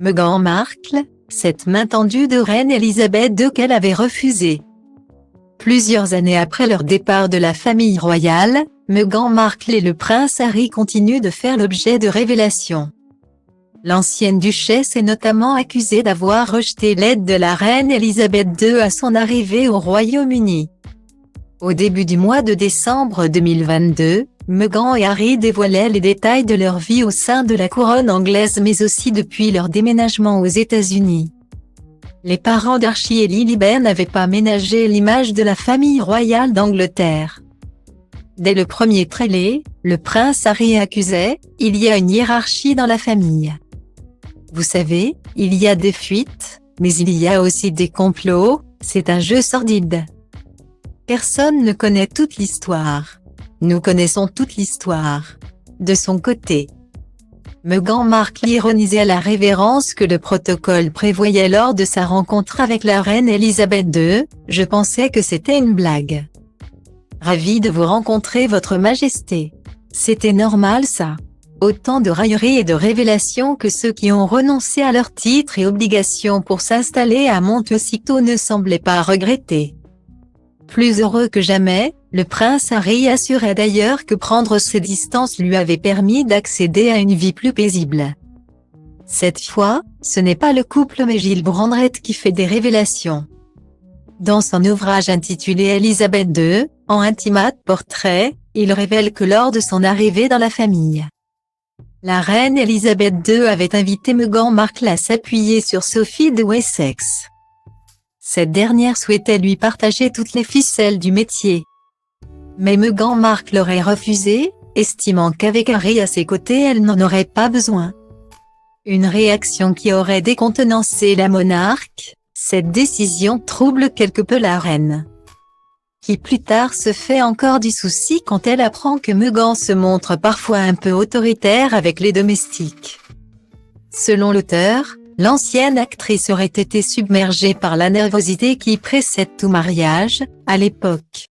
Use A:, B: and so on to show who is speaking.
A: Meghan Markle, cette main tendue de reine Elisabeth II qu'elle avait refusée. Plusieurs années après leur départ de la famille royale, Meghan Markle et le prince Harry continuent de faire l'objet de révélations. L'ancienne duchesse est notamment accusée d'avoir rejeté l'aide de la reine Elisabeth II à son arrivée au Royaume-Uni. Au début du mois de décembre 2022, Meghan et Harry dévoilaient les détails de leur vie au sein de la couronne anglaise mais aussi depuis leur déménagement aux États-Unis. Les parents d'Archie et Lilibet n'avaient pas ménagé l'image de la famille royale d'Angleterre. Dès le premier trailer, le prince Harry accusait « Il y a une hiérarchie dans la famille. Vous savez, il y a des fuites, mais il y a aussi des complots, c'est un jeu sordide. Personne ne connaît toute l'histoire. Nous connaissons toute l'histoire. » De son côté, Meghan Markle ironisait à la révérence que le protocole prévoyait lors de sa rencontre avec la reine Elisabeth II, « Je pensais que c'était une blague. Ravi de vous rencontrer votre majesté. C'était normal ça. » Autant de railleries et de révélations que ceux qui ont renoncé à leurs titres et obligations pour s'installer à Montecito ne semblaient pas regretter. Plus heureux que jamais, le prince Harry assurait d'ailleurs que prendre ses distances lui avait permis d'accéder à une vie plus paisible. Cette fois, ce n'est pas le couple mais Gilles Brandrett qui fait des révélations. Dans son ouvrage intitulé Elisabeth II, en intimate portrait, il révèle que lors de son arrivée dans la famille, la reine Elisabeth II avait invité Meghan Markle à s'appuyer sur Sophie de Wessex. Cette dernière souhaitait lui partager toutes les ficelles du métier. Mais Meghan Markle aurait refusé, estimant qu'avec Harry à ses côtés elle n'en aurait pas besoin. Une réaction qui aurait décontenancé la monarque, cette décision trouble quelque peu la reine, qui plus tard se fait encore du souci quand elle apprend que Meghan se montre parfois un peu autoritaire avec les domestiques. Selon l'auteur, l'ancienne actrice aurait été submergée par la nervosité qui précède tout mariage, à l'époque.